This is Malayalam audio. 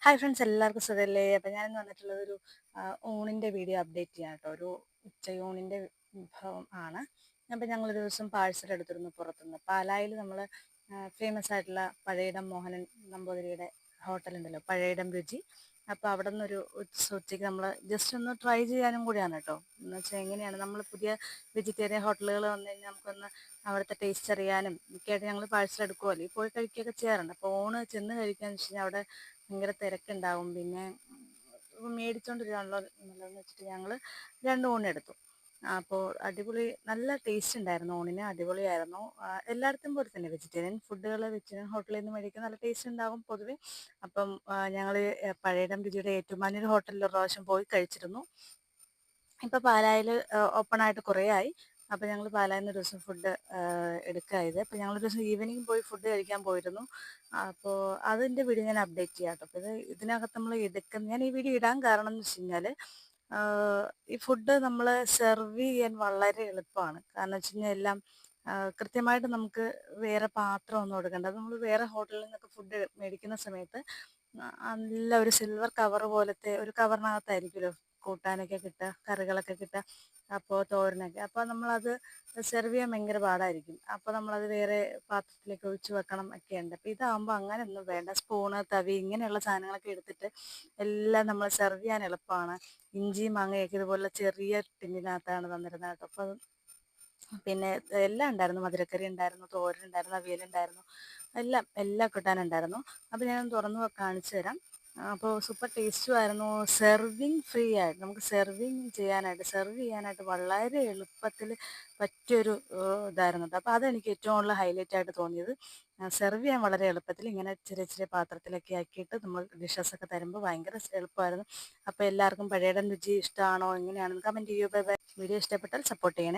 ഹായ് ഫ്രണ്ട്സ്, എല്ലാവർക്കും സുഖമല്ലേ? അപ്പം ഞാനിന്ന് വന്നിട്ടുള്ളത് ഒരു ഊണിൻ്റെ വീഡിയോ അപ്ഡേറ്റ് ചെയ്യാൻ കേട്ടോ. ഒരു ഉച്ചയൂണിൻ്റെ വിഭവം ആണ്. അപ്പം ഞങ്ങളൊരു ദിവസം പാഴ്സൽ എടുത്തിരുന്നു പുറത്തുനിന്ന്. പാലായിൽ നമ്മൾ ഫേമസ് ആയിട്ടുള്ള പഴയിടം മോഹനൻ നമ്പൂതിരിയുടെ ഹോട്ടലുണ്ടല്ലോ, പഴയിടം രുചി. അപ്പോൾ അവിടെ നിന്നൊരു ഉച്ചയ്ക്ക് നമ്മൾ ജസ്റ്റ് ഒന്ന് ട്രൈ ചെയ്യാനും കൂടിയാണ് കേട്ടോ. എന്ന് വെച്ചാൽ എങ്ങനെയാണ് നമ്മൾ പുതിയ വെജിറ്റേറിയൻ ഹോട്ടലുകൾ വന്നു കഴിഞ്ഞാൽ നമുക്കൊന്ന് അവിടുത്തെ ടേസ്റ്റ് അറിയാനും ഒക്കെയായിട്ട് ഞങ്ങൾ പാഴ്സൽ എടുക്കുമല്ലോ, പോയി കഴിക്കുകയൊക്കെ ചെയ്യാറുണ്ട്. അപ്പോൾ ഊണ് ചെന്ന് കഴിക്കാന്ന് വെച്ച് കഴിഞ്ഞാൽ അവിടെ ഭയങ്കര തിരക്കുണ്ടാവും. പിന്നെ മേടിച്ചോണ്ട് വരികയാണല്ലോ എന്നുള്ളതെന്ന് വെച്ചിട്ട് ഞങ്ങൾ 2 ഊണെടുത്തു. അപ്പോൾ അടിപൊളി, നല്ല ടേസ്റ്റ് ഉണ്ടായിരുന്നു. ഊണിന് അടിപൊളിയായിരുന്നു. എല്ലായിടത്തും പോലെ തന്നെ വെജിറ്റേറിയൻ ഫുഡുകൾ വെജിറ്റേറിയൻ ഹോട്ടലിൽ നിന്ന് മേടിക്കാൻ നല്ല ടേസ്റ്റ് ഉണ്ടാകും പൊതുവെ. അപ്പം ഞങ്ങൾ പഴയിടം രുചിയുടെ ഏറ്റുമാനൂർ ഹോട്ടലിൽ ഒരു പ്രാവശ്യം പോയി കഴിച്ചിരുന്നു. ഇപ്പോൾ പാലായിൽ ഓപ്പണായിട്ട് കുറേ ആയി. അപ്പോൾ ഞങ്ങൾ പാലായിൽ നിന്ന് ഒരു ദിവസം ഫുഡ് എടുക്കുകയായത്. അപ്പോൾ ഞങ്ങളൊരു ദിവസം ഈവനിങ് പോയി ഫുഡ് കഴിക്കാൻ പോയിരുന്നു. അപ്പോൾ അതിൻ്റെ വീഡിയോ ഞാൻ അപ്ഡേറ്റ് ചെയ്യാം കേട്ടോ. അപ്പോൾ ഇതിനകത്ത് നമ്മൾ ഞാൻ ഈ വീഡിയോ ഇടാൻ കാരണം എന്ന് വെച്ച് കഴിഞ്ഞാൽ ഈ ഫുഡ് നമ്മൾ സെർവ് ചെയ്യാൻ വളരെ എളുപ്പമാണ്. കാരണം വെച്ച് കഴിഞ്ഞാൽ എല്ലാം കൃത്യമായിട്ട് നമുക്ക് വേറെ പാത്രമൊന്നും എടുക്കണ്ട. അത് നമ്മൾ വേറെ ഹോട്ടലിൽ നിന്നൊക്കെ ഫുഡ് മേടിക്കുന്ന സമയത്ത് നല്ല ഒരു സിൽവർ കവർ പോലത്തെ ഒരു കവറിനകത്തായിരിക്കുമല്ലോ കൂട്ടാനൊക്കെ കിട്ടുക, കറികളൊക്കെ കിട്ടുക, അപ്പോൾ തോരനൊക്കെ. അപ്പോൾ നമ്മളത് സെർവ് ചെയ്യാൻ ഭയങ്കര പാടായിരിക്കും. അപ്പോൾ നമ്മളത് വേറെ പാത്രത്തിലേക്ക് ഒഴിച്ച് വെക്കണം ഒക്കെ ഉണ്ട്. അപ്പോൾ ഇതാകുമ്പോൾ അങ്ങനെയൊന്നും വേണ്ട. സ്പൂണ്, തവി ഇങ്ങനെയുള്ള സാധനങ്ങളൊക്കെ എടുത്തിട്ട് എല്ലാം നമ്മൾ സെർവ് ചെയ്യാൻ എളുപ്പമാണ്. ഇഞ്ചി മാങ്ങയൊക്കെ ഇതുപോലെ ചെറിയ ടിന്നിനകത്താണ് തന്നിരുന്നത് കേട്ടോ. അപ്പോൾ പിന്നെ എല്ലാം ഉണ്ടായിരുന്നു. മധുരക്കറി ഉണ്ടായിരുന്നു, തോരൻ ഉണ്ടായിരുന്നു, അവിയലുണ്ടായിരുന്നു, എല്ലാം കൂട്ടാനുണ്ടായിരുന്നു. അപ്പോൾ ഞാൻ തുറന്ന് കാണിച്ചു തരാം. അപ്പോൾ സൂപ്പർ ടേസ്റ്റുമായിരുന്നു. സെർവിങ് ഫ്രീ ആയിട്ട് നമുക്ക് സെർവ് ചെയ്യാനായിട്ട് വളരെ എളുപ്പത്തിൽ പറ്റിയൊരു ഇതായിരുന്നു കേട്ടോ. അപ്പോൾ അതെനിക്ക് ഏറ്റവും കൂടുതൽ ഹൈലൈറ്റ് ആയിട്ട് തോന്നിയത്. സെർവ് ചെയ്യാൻ വളരെ എളുപ്പത്തിൽ ഇങ്ങനെ ചെറിയ ചെറിയ പാത്രത്തിലൊക്കെ ആക്കിയിട്ട് നമ്മൾ ഡിഷസൊക്കെ തരുമ്പോൾ ഭയങ്കര എളുപ്പമായിരുന്നു. അപ്പോൾ എല്ലാവർക്കും പഴയിടം രുചി ഇഷ്ടമാണോ എങ്ങനെയാണെന്ന് കമൻറ്റ് ചെയ്യുക. വീഡിയോ ഇഷ്ടപ്പെട്ടാൽ സപ്പോർട്ട് ചെയ്യണേ.